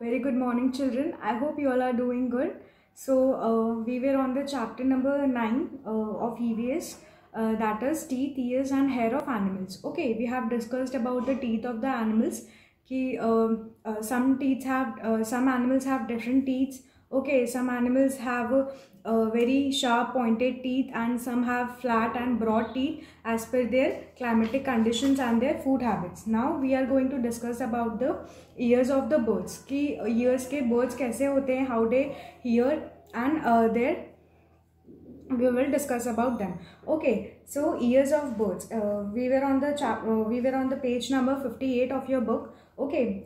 Very good morning, children. I hope you all are doing good. We were on the chapter number 9 of EVS, that is teeth, ears, and hair of animals. Okay, we have discussed about the teeth of the animals. Some animals have different teeth. Okay, some animals have very sharp pointed teeth, and some have flat and broad teeth as per their climatic conditions and their food habits. Now we are going to discuss about the ears of the birds. कि ears के birds कैसे होते हैं, how they hear, and their we will discuss about them. Okay, so ears of birds. We were on the page number 58 of your book. Okay,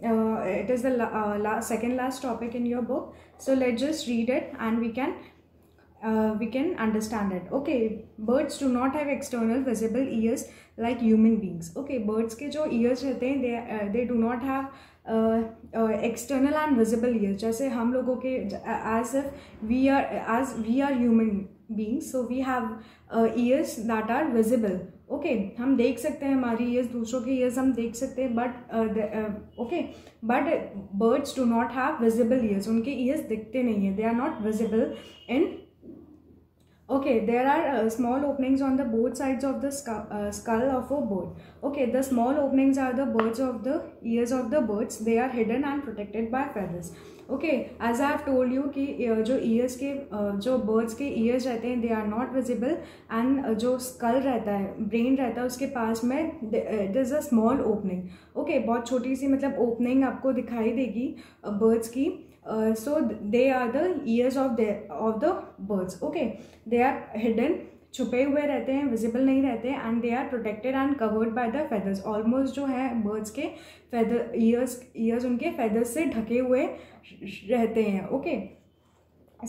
it is the second last topic in your book. So let's just read it and we can understand it. Okay, birds do not have external visible ears like human beings. Okay, birds के जो ears रहते हैं, they do not have external and visible ears. जैसे हम लोगों के as we are human beings, so we have ears that are visible. Okay, हम देख सकते हैं हमारी ears, दूसरों के ears हम देख सकते हैं, but birds do not have visible ears. उनके ears दिखते नहीं हैं. They are not visible in. Okay, there are small openings on the both sides of the skull of a bird. Okay, the small openings are the ears of the birds. They are hidden and protected by feathers. Okay, as I have told you कि जो ears के जो birds के ears रहते हैं, they are not visible, and जो skull रहता है, brain रहता है, उसके पास में it is a small opening. Okay, बहुत छोटी सी मतलब opening आपको दिखाई देगी birds की. So they are the ears of the birds. Okay, they are hidden, छुपे हुए रहते हैं, visible नहीं रहते, and they are protected and covered by the feathers. Almost जो है birds के ears उनके feathers से ढके हुए रहते हैं. Okay,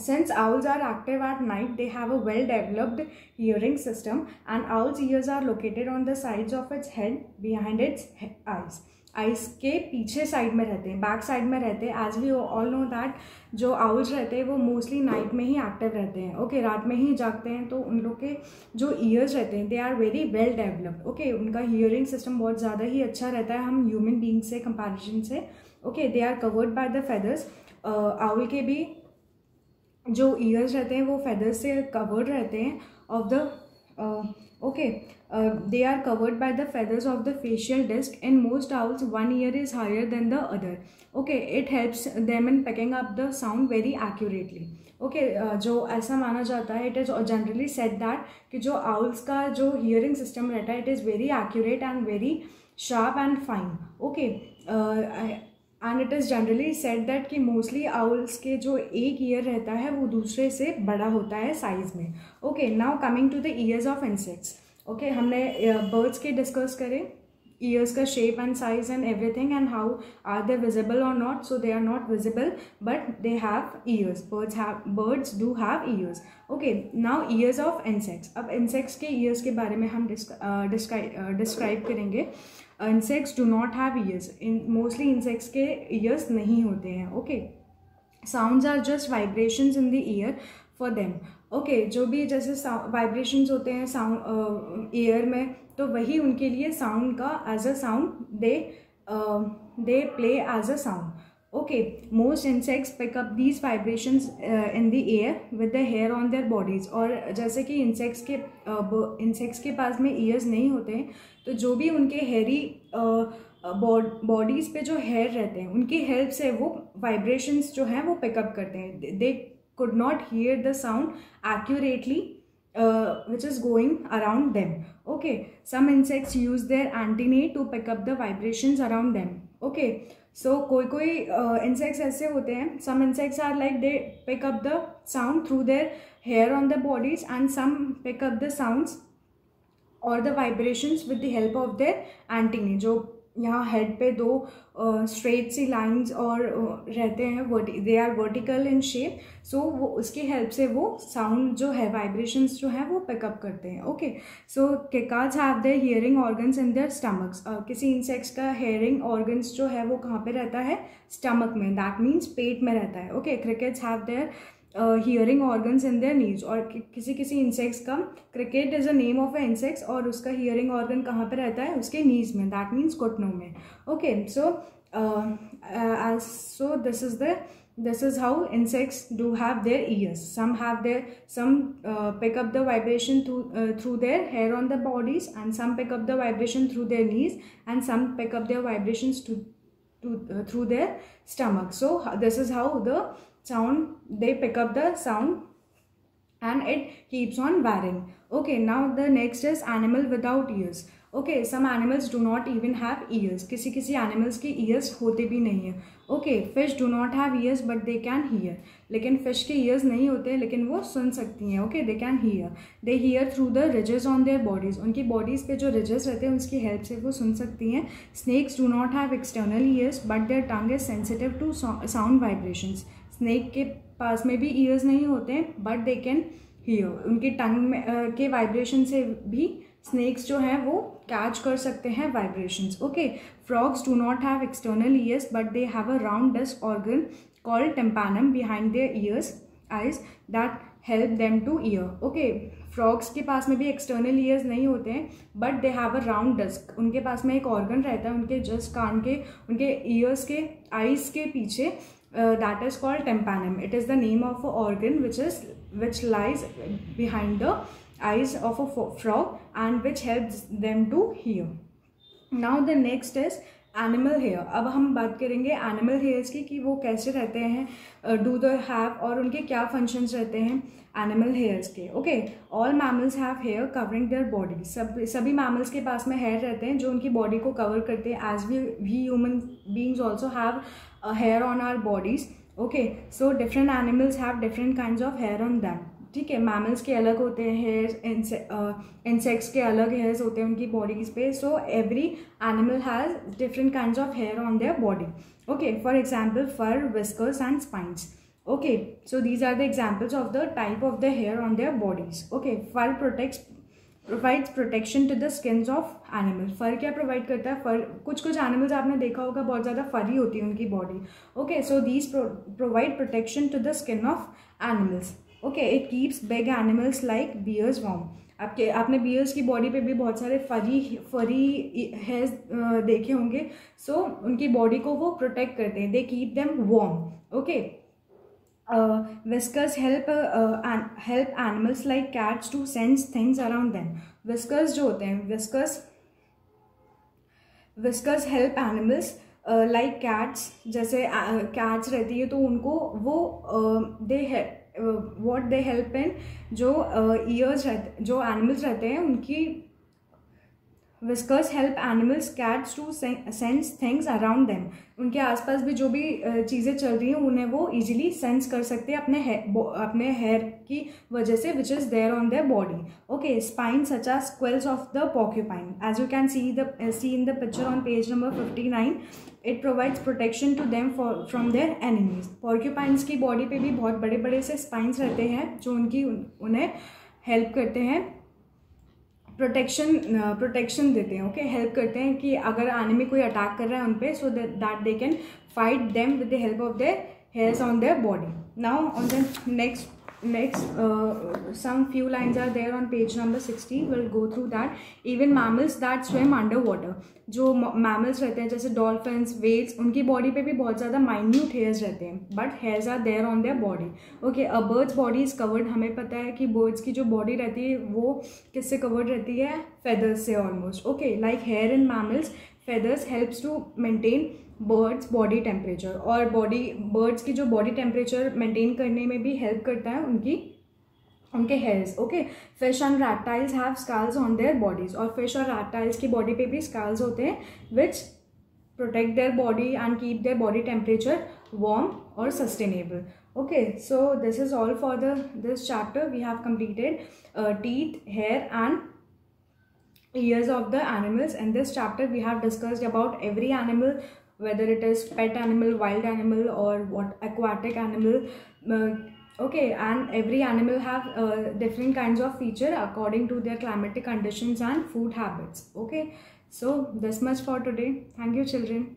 since owls are active at night, they have a well-developed hearing system, and owl's ears are located on the sides of its head behind its eyes. Ice के पीछे side में रहते हैं, बैक साइड में रहते हैं. As we all know that जो owls रहते हैं वो मोस्टली नाइट में ही एक्टिव रहते हैं. ओके, रात में ही जागते हैं, तो उन लोग के जो ईयर्स रहते हैं they are very well developed. Okay, उनका हियरिंग सिस्टम बहुत ज़्यादा ही अच्छा रहता है हम ह्यूमन बींग से कंपैरिजन से. Okay, they are covered by the feathers. Owl के भी जो ईयर्स रहते हैं वो फेदर्स से कवर्ड रहते हैं of the they are covered by the feathers of the facial disc. In most owls, one ear is higher than the other. Okay, it helps them in picking up the sound very accurately. Okay, जो ऐसा माना जाता है, it is generally said that कि जो owls का जो hearing system रहता है, it is very accurate and very sharp and fine. Okay, and it is generally said that कि mostly owls के जो एक ear रहता है वो दूसरे से बड़ा होता है size में. Okay, now coming to the ears of insects. Okay, हमने birds के discuss करे, ears का shape and size and everything, and how are they visible or not. So they are not visible, but they have ears. Birds do have ears. Okay, now ears of insects. अब insects के ears के बारे में हम describe करेंगे. Insects do not have ears. Mostly insects के ears नहीं होते हैं. Okay, sounds are just vibrations in the ear for them. Okay, जो भी जैसे वाइब्रेशंस होते हैं साउंड एयर में, तो वही उनके लिए साउंड का as a sound they play as a sound. Okay, most insects pick up these vibrations in the air with the hair on their bodies. और जैसे कि इंसेक्ट्स के पास में ईयर्स नहीं होते हैं, तो जो भी उनके हेयरी बॉडीज़ पे जो हेयर रहते हैं उनकी हेल्प से वो वाइब्रेशंस जो हैं वो पिकअप करते हैं. दे could not hear the sound accurately which is going around them. Okay, some insects use their antennae to pick up the vibrations around them. Okay, so कोई insects ऐसे होते हैं, some insects are like they pick up the sound through their hair on the bodies, and some pick up the sounds or the vibrations with the help of their antennae. जो यहाँ head पे दो straight सी lines और रहते हैं, they are vertical in shape. So वो उसकी help से वो साउंड जो है, वाइब्रेशंस जो है वो पिकअप करते हैं. Okay, so cicadas have their hearing organs in their stomachs. किसी इंसेक्ट्स का हियरिंग ऑर्गन्स जो है वो कहाँ पे रहता है? स्टमक में. दैट मीन्स पेट में रहता है. Okay, crickets have their hearing organs in there नीज. और किसी इंसेक्ट्स का, cricket is a name of a insects, और उसका हियरिंग ऑर्गन कहाँ पे रहता है? उसके नीज में. दैट मीन्स घुटनों में. Okay, so This is how insects do have their ears. Some pick up the vibration through their hair on the bodies, and some pick up the vibration through their knees, and some pick up their vibrations through their stomach. So this is how they pick up the sound, and it keeps on varying. Okay, now the next is animal without ears. Okay, some animals do not even have ears. किसी animals की ears होते भी नहीं हैं. Okay, fish do not have ears but they can hear. लेकिन fish के ears नहीं होते हैं, लेकिन वो सुन सकती हैं. Okay, they can hear. They hear through the ridges on their bodies. उनकी bodies पे जो ridges रहते हैं उसकी help से वो सुन सकती हैं. Snakes do not have external ears but their tongue is sensitive to sound vibrations. Snake के पास में भी ears नहीं होते हैं but they can hear. उनकी टंग में के वाइब्रेशन से भी स्नेक्स जो हैं वो कैच कर सकते हैं vibrations. Okay, frogs do not have external ears but they have a round disc organ called tympanum behind their ears eyes that help them to hear. Okay, frogs के पास में भी एक्सटर्नल ईयर्स नहीं होते हैं but they have a round disc. उनके पास में एक ऑर्गन रहता है उनके जस्ट कान के, उनके ईयर्स के, आइज के पीछे. That is called tympanum. It is the name of an organ which lies behind the eyes of a frog and which helps them to hear. Now the next is animal hair. अब हम बात करेंगे animal hairs की कि वो कैसे रहते हैं, do they have, और उनके क्या functions रहते हैं animal hairs के. Okay, all mammals have hair covering their body. सभी mammals के पास में hair रहते हैं जो उनकी body को cover करते हैं. As we human beings also have hair on our bodies. Okay, so different animals have different kinds of hair on them. ठीक है, mammals के अलग होते हैं हेयर, insects के अलग hairs होते हैं उनकी bodies पे. So every animal has different kinds of hair on their body. Okay, for example, fur, whiskers and spines. Okay, so these are the examples of the type of the hair on their bodies. Okay, fur provides protection to the skins of animal. फर क्या provide करता है? फर, कुछ animals आपने देखा होगा बहुत ज़्यादा फरी होती है उनकी body. Okay, so these provide protection to the skin of animals. Okay, it keeps big animals like bears warm. आपने बियर्स की बॉडी पे भी बहुत सारे फरी हेयर्स देखे होंगे. सो उनकी बॉडी को वो प्रोटेक्ट करते हैं. They keep them warm. Okay, whiskers help animals like cats to sense things around them. Whiskers जो होते हैं, whiskers help animals like cats. जैसे cats रहती है तो उनको वो what they help in, जो ears रहते, जो animals रहते हैं उनकी whiskers help animals, cats to sense things around them. उनके आसपास भी जो भी चीज़ें चल रही हैं उन्हें वो easily sense कर सकते हैं अपने hair की वजह से, which is there on their body. Okay, spines such as quills of the porcupine. As you can see in the picture on page number 59, it provides protection to them from their enemies. Porcupines की body पे भी बहुत बड़े बड़े से spines रहते हैं जो उन्हें help करते हैं, प्रोटेक्शन देते हैं. ओके, हेल्प करते हैं कि अगर एनिमी कोई अटैक कर रहा है उन पे, so that they can fight them with the help of their hairs on their body. Now on the next some few lines are there on page number 60. We'll go through that. Even mammals that swim underwater, जो mammals रहते हैं जैसे dolphins, whales, उनकी body पे भी बहुत ज़्यादा minute hairs रहते हैं, but hairs are there on their body. Okay, a bird's body is covered. हमें पता है कि birds की जो body रहती है वो किससे covered रहती है? feathers से almost. Okay, like hair in mammals, feathers helps to maintain birds body temperature, और बर्ड्स की जो बॉडी टेम्परेचर मेंटेन करने में भी हेल्प करता है उनके hairs. Okay, fish and reptiles have scales on their bodies, और फिश और रैप्टाइल्स की बॉडी पे भी स्कल्स होते हैं which protect their body and keep their body temperature warm और sustainable. Okay, so this is all for this chapter. We have completed teeth, hair and ears of the animals. In this chapter we have discussed about every animal, whether it is pet animal, wild animal, or what aquatic animal. Okay, and every animal have different kinds of feature according to their climatic conditions and food habits. Okay, so this much for today. Thank you, children.